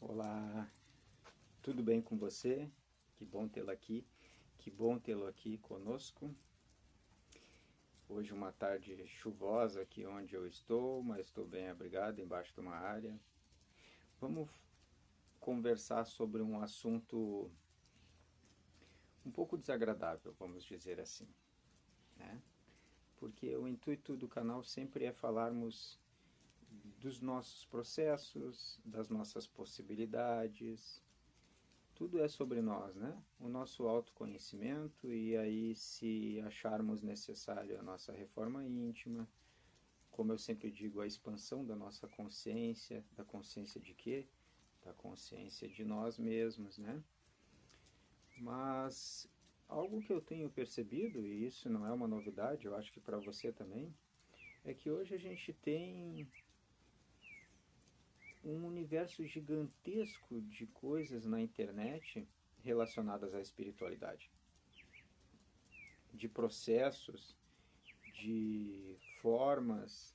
Olá, tudo bem com você? Que bom tê-lo aqui, que bom tê-lo aqui conosco. Hoje uma tarde chuvosa aqui onde eu estou, mas estou bem abrigado embaixo de uma área. Vamos conversar sobre um assunto um pouco desagradável, vamos dizer assim, né? Porque o intuito do canal sempre é falarmos dos nossos processos, das nossas possibilidades. Tudo é sobre nós, né? O nosso autoconhecimento e aí, se acharmos necessário a nossa reforma íntima, como eu sempre digo, a expansão da nossa consciência, da consciência de quê? Da consciência de nós mesmos, né? Mas algo que eu tenho percebido, e isso não é uma novidade, eu acho que para você também, é que hoje a gente tem um universo gigantesco de coisas na internet relacionadas à espiritualidade, de processos, de formas,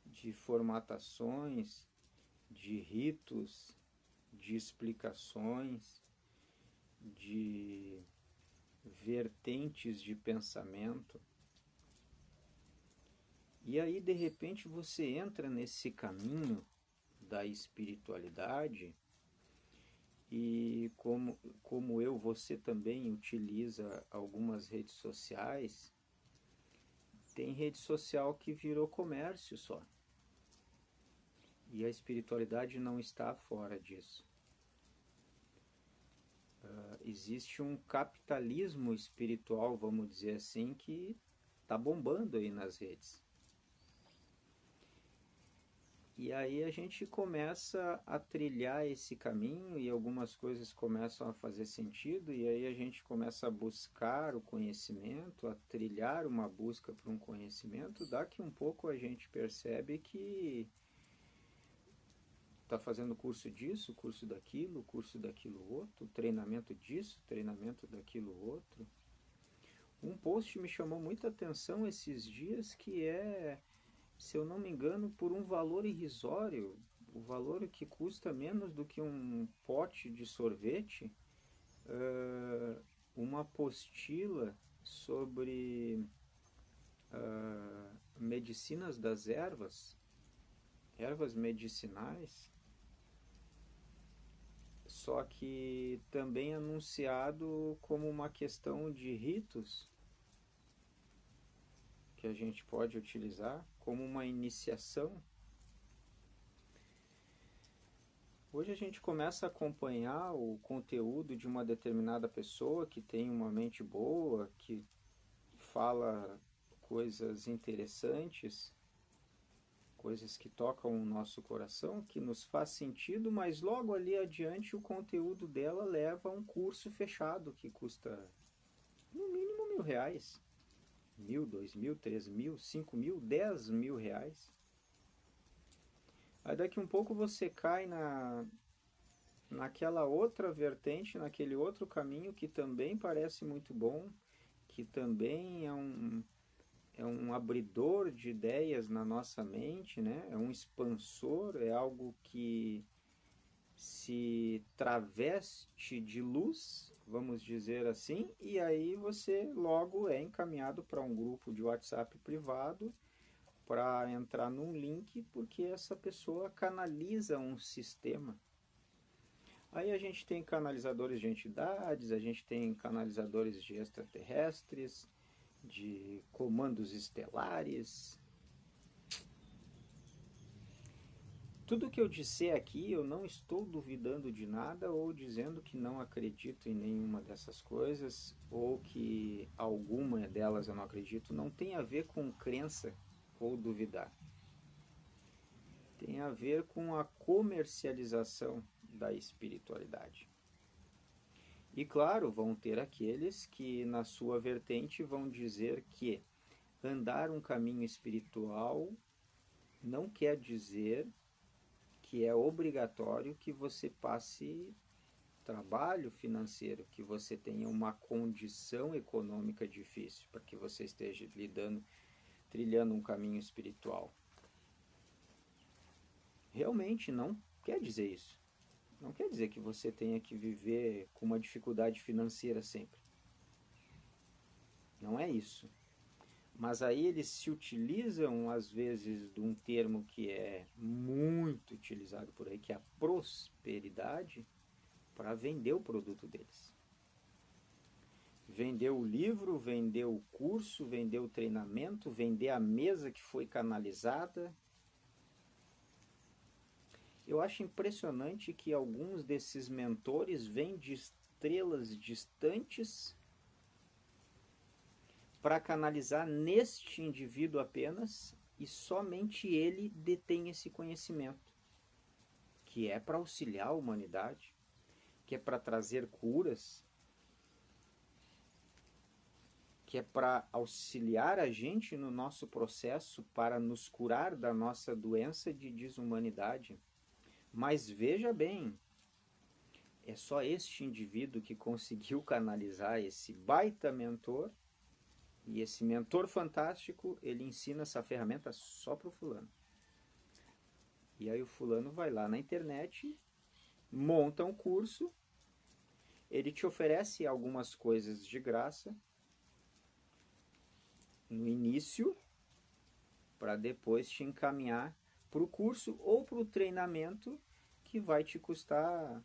de formatações, de ritos, de explicações, de vertentes de pensamento. E aí, de repente, você entra nesse caminho da espiritualidade e como eu, você também utiliza algumas redes sociais. Tem rede social que virou comércio só. E a espiritualidade não está fora disso. Existe um capitalismo espiritual, vamos dizer assim, que está bombando aí nas redes. E aí a gente começa a trilhar esse caminho e algumas coisas começam a fazer sentido, e aí a gente começa a buscar o conhecimento, a trilhar uma busca por um conhecimento. Daqui um pouco a gente percebe que está fazendo curso disso, curso daquilo outro, treinamento disso, treinamento daquilo outro. Um post me chamou muita atenção esses dias, que é, se eu não me engano, por um valor irrisório, o valor que custa menos do que um pote de sorvete, uma apostila sobre medicinas das ervas, ervas medicinais, só que também anunciado como uma questão de ritos que a gente pode utilizar como uma iniciação. Hoje a gente começa a acompanhar o conteúdo de uma determinada pessoa que tem uma mente boa, que fala coisas interessantes, coisas que tocam o nosso coração, que nos faz sentido, mas logo ali adiante o conteúdo dela leva a um curso fechado que custa no mínimo R$ 1.000, 1.000, 2.000, 3.000, 5.000, 10.000 reais. Aí daqui um pouco você cai naquela outra vertente, naquele outro caminho que também parece muito bom, que também é um abridor de ideias na nossa mente, né? É um expansor, é algo que se traveste de luz, vamos dizer assim, e aí você logo é encaminhado para um grupo de WhatsApp privado para entrar num link, porque essa pessoa canaliza um sistema. Aí a gente tem canalizadores de entidades, a gente tem canalizadores de extraterrestres, de comandos estelares. Tudo que eu disser aqui, eu não estou duvidando de nada ou dizendo que não acredito em nenhuma dessas coisas ou que alguma delas eu não acredito. Não tem a ver com crença ou duvidar. Tem a ver com a comercialização da espiritualidade. E claro, vão ter aqueles que na sua vertente vão dizer que andar um caminho espiritual não quer dizer que é obrigatório que você passe trabalho financeiro, que você tenha uma condição econômica difícil para que você esteja trilhando um caminho espiritual. Realmente não quer dizer isso. Não quer dizer que você tenha que viver com uma dificuldade financeira sempre. Não é isso. Mas aí eles se utilizam, às vezes, de um termo que é muito utilizado por aí, que é a prosperidade, para vender o produto deles. Vender o livro, vender o curso, vender o treinamento, vender a mesa que foi canalizada. Eu acho impressionante que alguns desses mentores vêm de estrelas distantes para canalizar neste indivíduo apenas, e somente ele detém esse conhecimento, que é para auxiliar a humanidade, que é para trazer curas, que é para auxiliar a gente no nosso processo para nos curar da nossa doença de desumanidade. Mas veja bem, é só este indivíduo que conseguiu canalizar esse baita mentor, e esse mentor fantástico, ele ensina essa ferramenta só para o fulano. E aí o fulano vai lá na internet, monta um curso, ele te oferece algumas coisas de graça no início, para depois te encaminhar para o curso ou para o treinamento, que vai te custar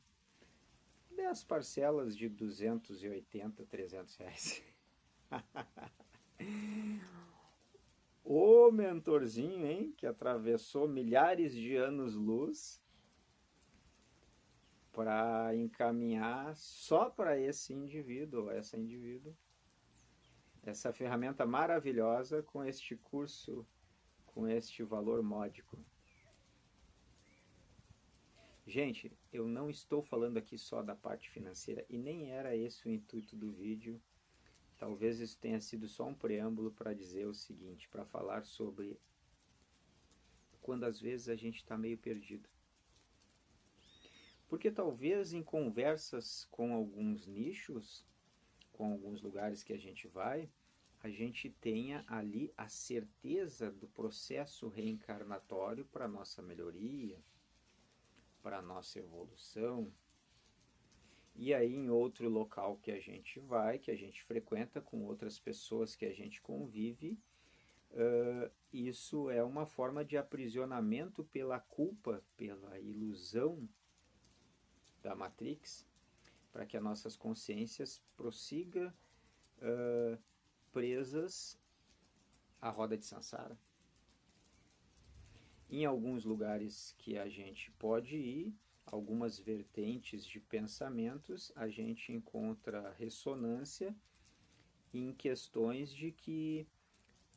10 parcelas de 280, 300 reais. O mentorzinho, hein, que atravessou milhares de anos-luz para encaminhar só para esse indivíduo ou essa indivíduo essa ferramenta maravilhosa com este curso, com este valor módico. Gente, eu não estou falando aqui só da parte financeira, e nem era esse o intuito do vídeo. Talvez isso tenha sido só um preâmbulo para dizer o seguinte, para falar sobre quando às vezes a gente está meio perdido. Porque talvez em conversas com alguns nichos, com alguns lugares que a gente vai, a gente tenha ali a certeza do processo reencarnatório para a nossa melhoria, para a nossa evolução. E aí em outro local que a gente vai, que a gente frequenta com outras pessoas que a gente convive, isso é uma forma de aprisionamento pela culpa, pela ilusão da Matrix, para que as nossas consciências prossigam presas à roda de Sansara. Em alguns lugares que a gente pode ir, algumas vertentes de pensamentos, a gente encontra ressonância em questões de que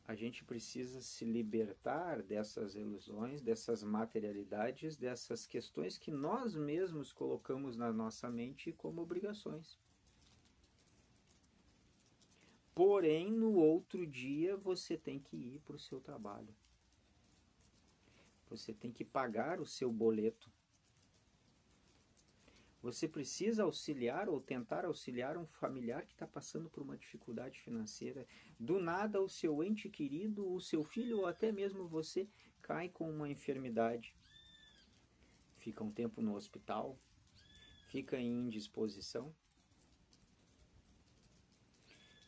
a gente precisa se libertar dessas ilusões, dessas materialidades, dessas questões que nós mesmos colocamos na nossa mente como obrigações. Porém, no outro dia, você tem que ir para o seu trabalho. Você tem que pagar o seu boleto. Você precisa auxiliar ou tentar auxiliar um familiar que está passando por uma dificuldade financeira. Do nada, o seu ente querido, o seu filho ou até mesmo você cai com uma enfermidade. Fica um tempo no hospital, fica em indisposição.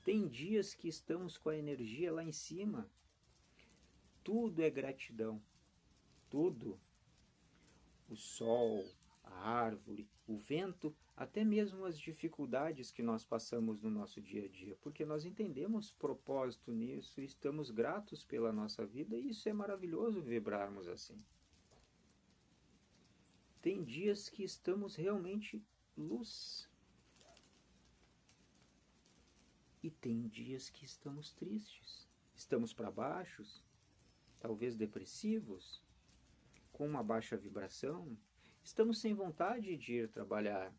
Tem dias que estamos com a energia lá em cima. Tudo é gratidão. Tudo. O sol, a árvore, o vento, até mesmo as dificuldades que nós passamos no nosso dia a dia, porque nós entendemos propósito nisso e estamos gratos pela nossa vida, e isso é maravilhoso vibrarmos assim. Tem dias que estamos realmente luz. E tem dias que estamos tristes, estamos para baixo, talvez depressivos, com uma baixa vibração, estamos sem vontade de ir trabalhar,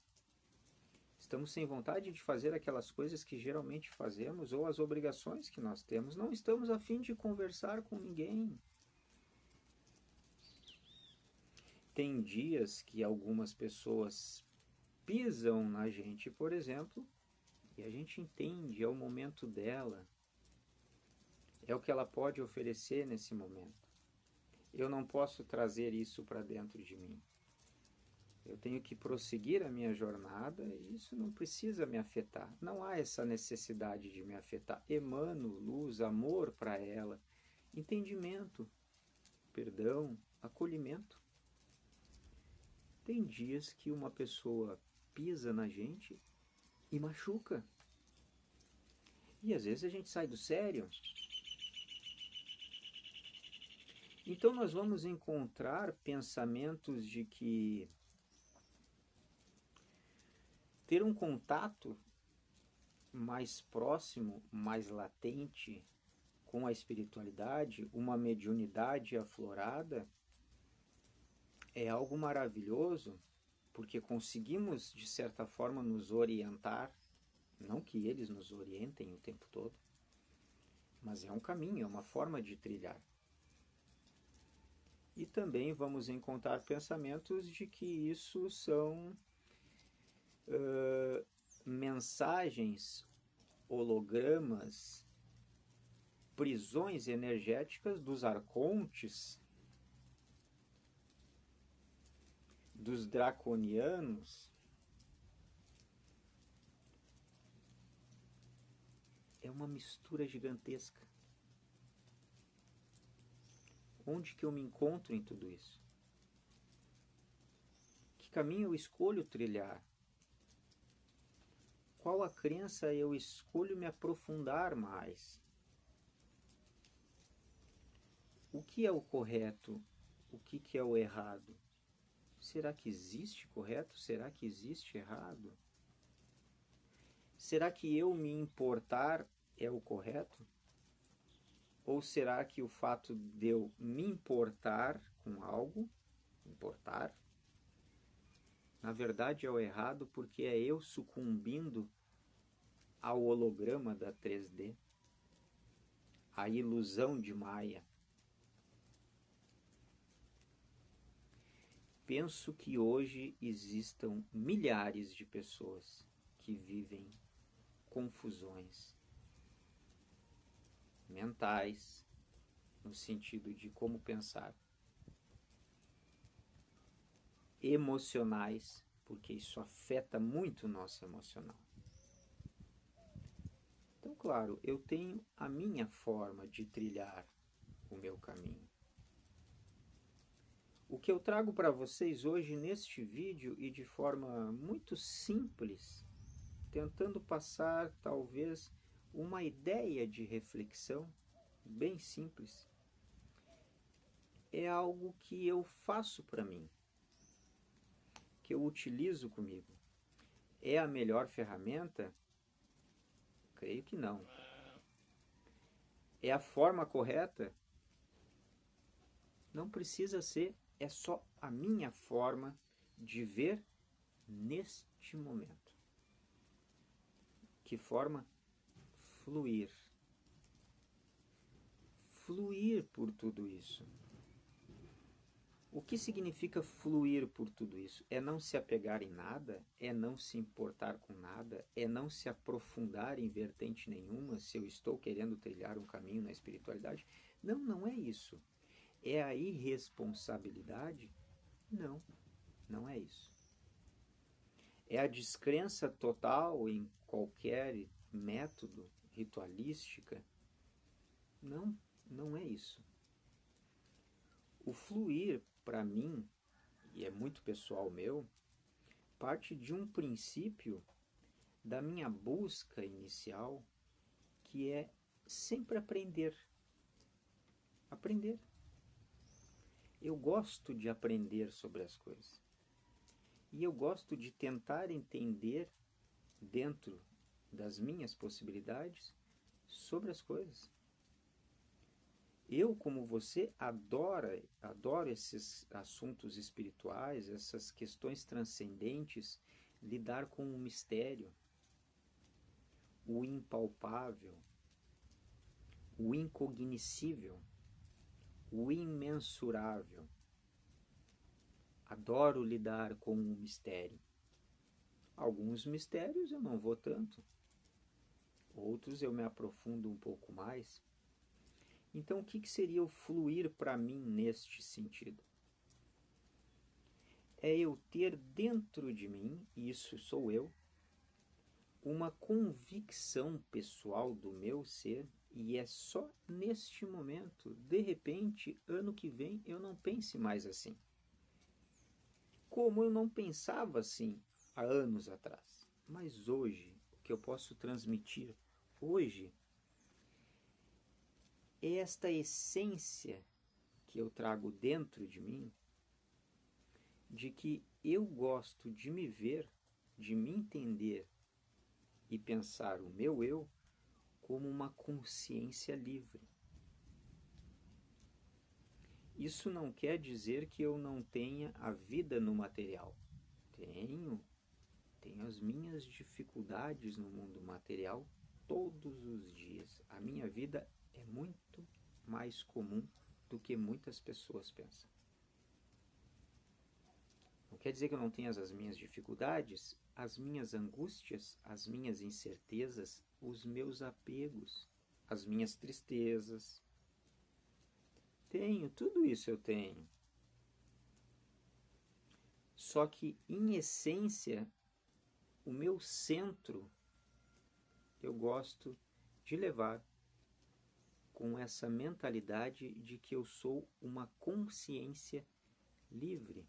estamos sem vontade de fazer aquelas coisas que geralmente fazemos ou as obrigações que nós temos, não estamos a fim de conversar com ninguém. Tem dias que algumas pessoas pisam na gente, por exemplo, e a gente entende, é o momento dela, é o que ela pode oferecer nesse momento. Eu não posso trazer isso para dentro de mim. Eu tenho que prosseguir a minha jornada e isso não precisa me afetar. Não há essa necessidade de me afetar. Emano luz, amor para ela, entendimento, perdão, acolhimento. Tem dias que uma pessoa pisa na gente e machuca. E às vezes a gente sai do sério. Então nós vamos encontrar pensamentos de que ter um contato mais próximo, mais latente com a espiritualidade, uma mediunidade aflorada, é algo maravilhoso, porque conseguimos, de certa forma, nos orientar, não que eles nos orientem o tempo todo, mas é um caminho, é uma forma de trilhar. E também vamos encontrar pensamentos de que isso são mensagens, hologramas, prisões energéticas dos arcontes, dos draconianos. É uma mistura gigantesca. Onde que eu me encontro em tudo isso? Que caminho eu escolho trilhar? Qual a crença eu escolho me aprofundar mais? O que é o correto? O que é o errado? Será que existe correto? Será que existe errado? Será que eu me importar é o correto? Ou será que o fato de eu me importar com algo, na verdade é o errado porque é eu sucumbindo ao holograma da 3D, à ilusão de Maia? Penso que hoje existam milhares de pessoas que vivem confusões mentais, no sentido de como pensar, emocionais, porque isso afeta muito o nosso emocional. Então, claro, eu tenho a minha forma de trilhar o meu caminho. O que eu trago para vocês hoje neste vídeo e de forma muito simples, tentando passar talvez uma ideia de reflexão bem simples, é algo que eu faço para mim, que eu utilizo comigo. É a melhor ferramenta? Creio que não. É a forma correta? Não precisa ser, é só a minha forma de ver neste momento. Que forma? Fluir. Fluir por tudo isso. O que significa fluir por tudo isso? É não se apegar em nada? É não se importar com nada? É não se aprofundar em vertente nenhuma se eu estou querendo trilhar um caminho na espiritualidade? Não, não é isso. É a irresponsabilidade? Não, não é isso. É a descrença total em qualquer método ritualística? Não, não é isso. O fluir, para mim, e é muito pessoal meu, parte de um princípio da minha busca inicial, que é sempre aprender. Aprender. Eu gosto de aprender sobre as coisas. E eu gosto de tentar entender, dentro das minhas possibilidades, sobre as coisas. Eu, como você, adoro esses assuntos espirituais, essas questões transcendentes, lidar com o mistério, o impalpável, o incognoscível, o imensurável. Adoro lidar com o mistério. Alguns mistérios eu não vou tanto, outros eu me aprofundo um pouco mais. Então, o que seria o fluir para mim neste sentido? é eu ter dentro de mim, e isso sou eu, uma convicção pessoal do meu ser, e é só neste momento, de repente, ano que vem, eu não pense mais assim. Como eu não pensava assim há anos atrás. Mas hoje, o que eu posso transmitir hoje é esta essência que eu trago dentro de mim, de que eu gosto de me ver, de me entender e pensar o meu eu como uma consciência livre. Isso não quer dizer que eu não tenha a vida no material. Tenho as minhas dificuldades no mundo material todos os dias. A minha vida é muito mais comum do que muitas pessoas pensam. Não quer dizer que eu não tenha as minhas dificuldades, as minhas angústias, as minhas incertezas, os meus apegos, as minhas tristezas. Tenho, tudo isso eu tenho. Só que, em essência, o meu centro eu gosto de levar com essa mentalidade de que eu sou uma consciência livre.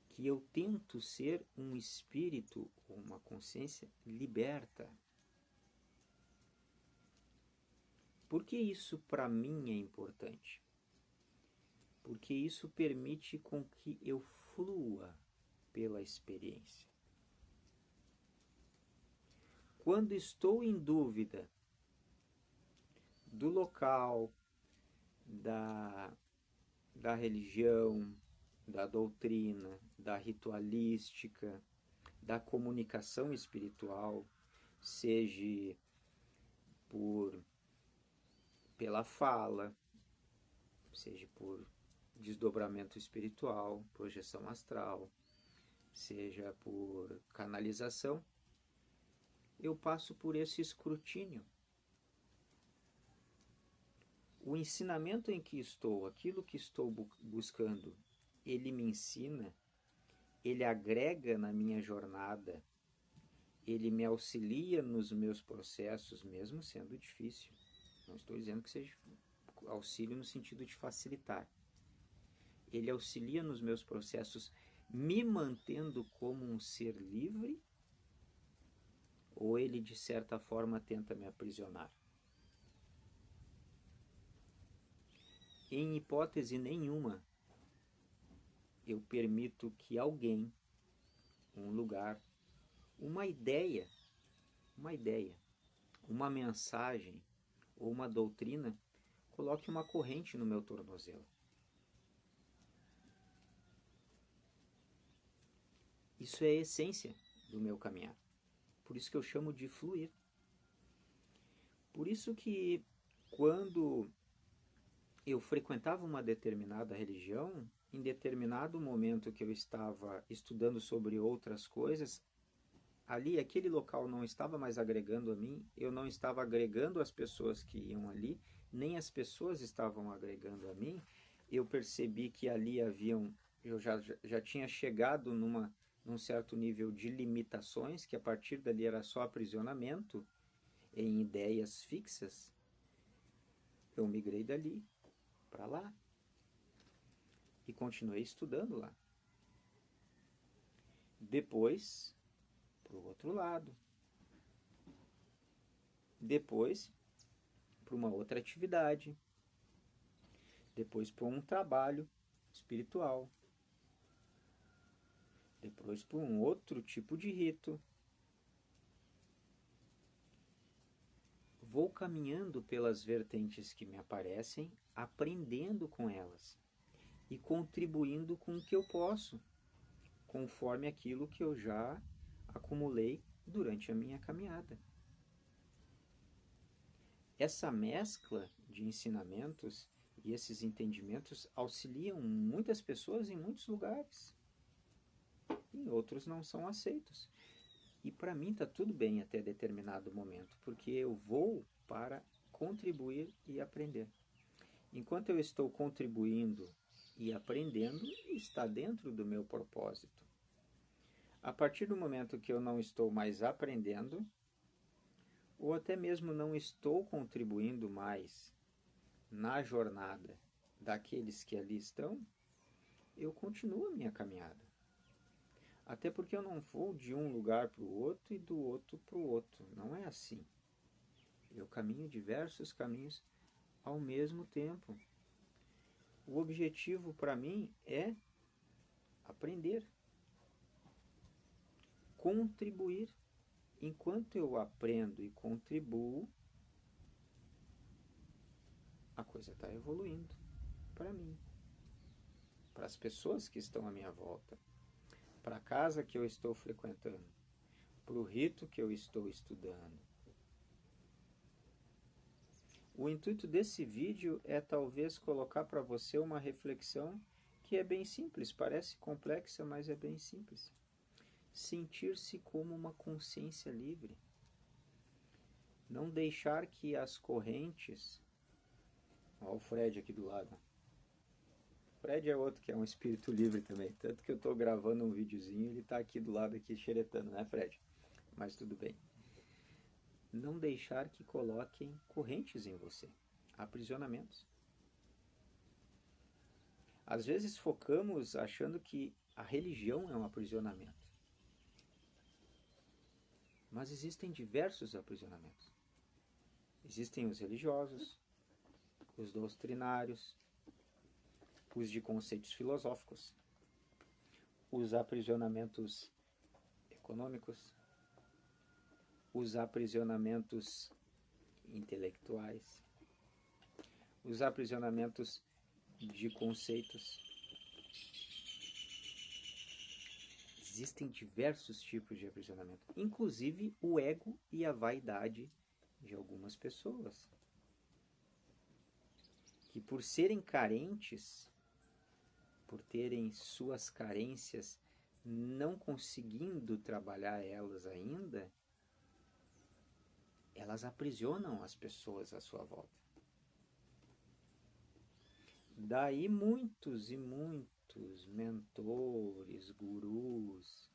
Que eu tento ser um espírito ou uma consciência liberta. Por que isso para mim é importante? Porque isso permite com que eu flua pela experiência. Quando estou em dúvida do local, da religião, da doutrina, da ritualística, da comunicação espiritual, seja pela fala, seja por desdobramento espiritual, projeção astral, seja por canalização, eu passo por esse escrutínio. O ensinamento em que estou, aquilo que estou buscando, ele me ensina, ele agrega na minha jornada, ele me auxilia nos meus processos, mesmo sendo difícil. Não estou dizendo que seja auxílio no sentido de facilitar. Ele auxilia nos meus processos, me mantendo como um ser livre, ou ele de certa forma tenta me aprisionar? Em hipótese nenhuma, eu permito que alguém, um lugar, uma ideia, uma mensagem ou uma doutrina coloque uma corrente no meu tornozelo. Isso é a essência do meu caminhar. Por isso que eu chamo de fluir. Por isso que quando eu frequentava uma determinada religião, em determinado momento que eu estava estudando sobre outras coisas, ali, aquele local não estava mais agregando a mim, eu não estava agregando as pessoas que iam ali, nem as pessoas estavam agregando a mim. Eu percebi que ali eu já tinha chegado num certo nível de limitações, que a partir dali era só aprisionamento em ideias fixas. Eu migrei dali para lá e continuei estudando lá. Depois, para o outro lado. Depois, para uma outra atividade. Depois, para um trabalho espiritual. Depois, para um outro tipo de rito. Vou caminhando pelas vertentes que me aparecem, aprendendo com elas e contribuindo com o que eu posso, conforme aquilo que eu já acumulei durante a minha caminhada. Essa mescla de ensinamentos e esses entendimentos auxiliam muitas pessoas em muitos lugares. Em outros não são aceitos. E para mim está tudo bem até determinado momento, porque eu vou para contribuir e aprender. Enquanto eu estou contribuindo e aprendendo está dentro do meu propósito. A partir do momento que eu não estou mais aprendendo, ou até mesmo não estou contribuindo mais na jornada daqueles que ali estão, eu continuo a minha caminhada. Até porque eu não vou de um lugar para o outro e do outro para o outro. Não é assim. Eu caminho diversos caminhos ao mesmo tempo. O objetivo para mim é aprender, contribuir. Enquanto eu aprendo e contribuo, a coisa está evoluindo para mim, para as pessoas que estão à minha volta, para a casa que eu estou frequentando, para o rito que eu estou estudando. O intuito desse vídeo é talvez colocar para você uma reflexão que é bem simples, parece complexa, mas é bem simples. Sentir-se como uma consciência livre. Não deixar que as correntes... Olha o Fred aqui do lado. Fred é outro que é um espírito livre também. Tanto que eu estou gravando um videozinho, ele está aqui do lado, aqui xeretando, né, Fred? Mas tudo bem. Não deixar que coloquem correntes em você. Aprisionamentos. Às vezes focamos achando que a religião é um aprisionamento. Mas existem diversos aprisionamentos. Existem os religiosos, os doutrinários, os de conceitos filosóficos, os aprisionamentos econômicos, os aprisionamentos intelectuais, os aprisionamentos de conceitos. Existem diversos tipos de aprisionamento, inclusive o ego e a vaidade de algumas pessoas, que por serem carentes, por terem suas carências, não conseguindo trabalhar elas ainda, elas aprisionam as pessoas à sua volta. Daí muitos e muitos mentores, gurus,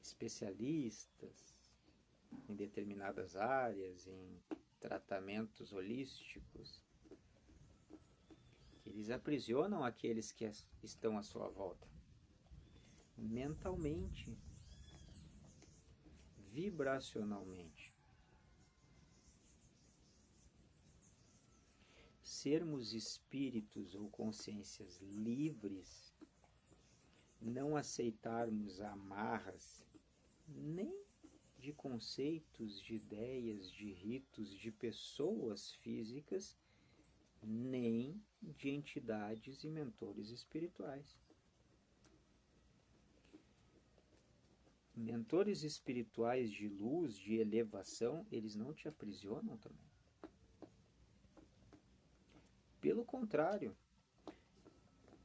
especialistas em determinadas áreas, em tratamentos holísticos, eles aprisionam aqueles que estão à sua volta, mentalmente, vibracionalmente. Sermos espíritos ou consciências livres, não aceitarmos amarras, nem de conceitos, de ideias, de ritos, de pessoas físicas, nem de entidades e mentores espirituais. Mentores espirituais de luz, de elevação, eles não te aprisionam também. Pelo contrário,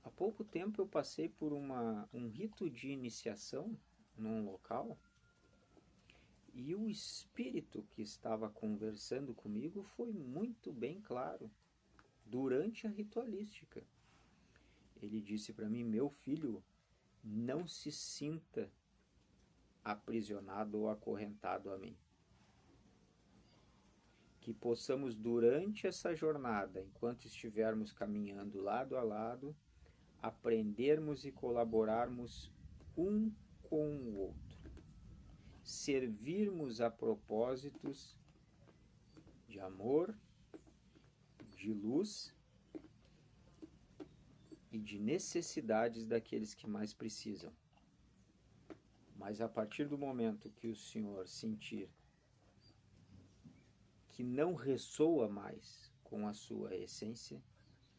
há pouco tempo eu passei por um rito de iniciação num local e o espírito que estava conversando comigo foi muito bem claro durante a ritualística. Ele disse para mim: meu filho, não se sinta aprisionado ou acorrentado a mim. Que possamos durante essa jornada, enquanto estivermos caminhando lado a lado, aprendermos e colaborarmos um com o outro. Servirmos a propósitos de amor, de luz e de necessidades daqueles que mais precisam. Mas a partir do momento que o Senhor sentir que não ressoa mais com a sua essência,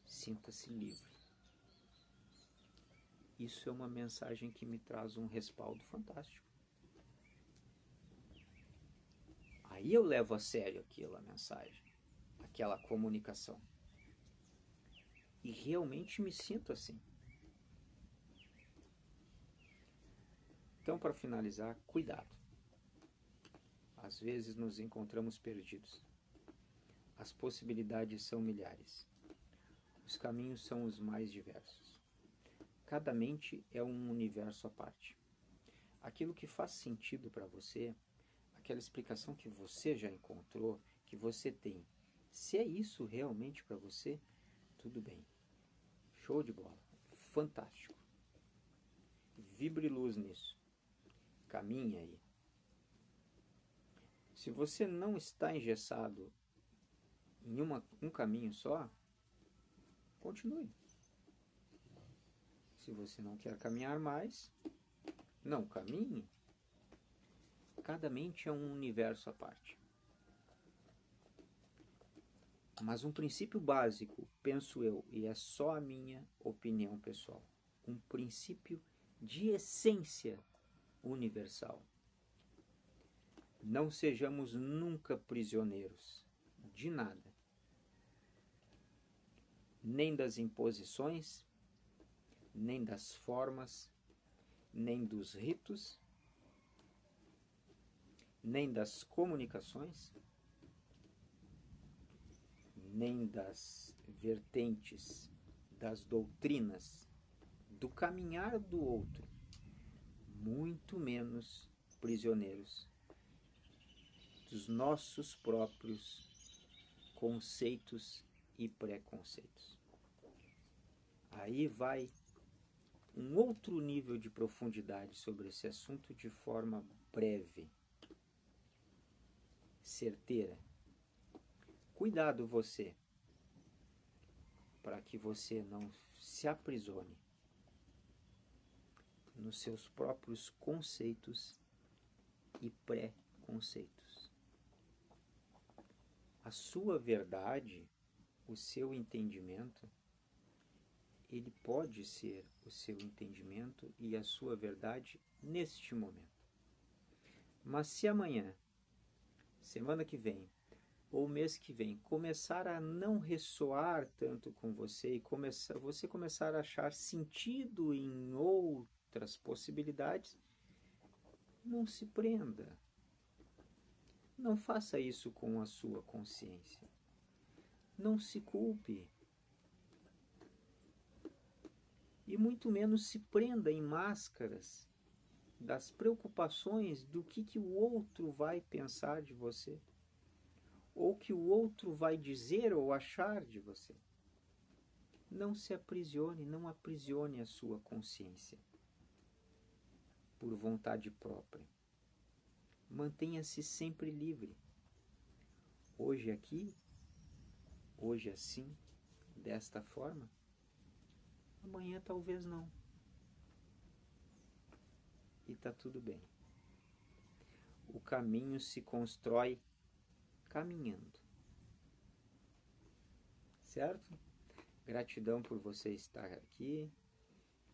sinta-se livre. Isso é uma mensagem que me traz um respaldo fantástico. Aí eu levo a sério aquela mensagem, aquela comunicação. E realmente me sinto assim. Então, para finalizar, cuidado. Às vezes nos encontramos perdidos. As possibilidades são milhares. os caminhos são os mais diversos. Cada mente é um universo à parte. Aquilo que faz sentido para você, aquela explicação que você já encontrou, que você tem, se é isso realmente para você, tudo bem. Show de bola. Fantástico. Vibre luz nisso. Caminhe aí. Se você não está engessado em um caminho só, continue. Se você não quer caminhar mais, não caminhe. Cada mente é um universo à parte. Mas um princípio básico, penso eu, e é só a minha opinião pessoal, um princípio de essência universal. Não sejamos nunca prisioneiros de nada, nem das imposições, nem das formas, nem dos ritos, nem das comunicações, nem das vertentes, das doutrinas, do caminhar do outro, muito menos prisioneiros dos nossos próprios conceitos e preconceitos. Aí vai um outro nível de profundidade sobre esse assunto de forma breve, certeira. Cuidado você, para que você não se aprisione nos seus próprios conceitos e preconceitos. A sua verdade, o seu entendimento, ele pode ser o seu entendimento e a sua verdade neste momento. Mas se amanhã, semana que vem, ou mês que vem, começar a não ressoar tanto com você e você começar a achar sentido em outras possibilidades, não se prenda. Não faça isso com a sua consciência. Não se culpe. E muito menos se prenda em máscaras das preocupações do que o outro vai pensar de você, ou que o outro vai dizer ou achar de você. Não se aprisione, não aprisione a sua consciência por vontade própria. Mantenha-se sempre livre. Hoje aqui, hoje assim, desta forma, amanhã talvez não. E está tudo bem. O caminho se constrói caminhando. Certo? Gratidão por você estar aqui.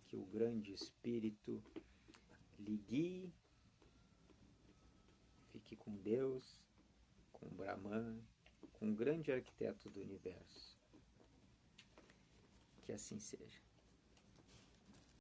Que o grande Espírito lhe guie. Fique com Deus, com Brahman, com o grande arquiteto do universo. Que assim seja.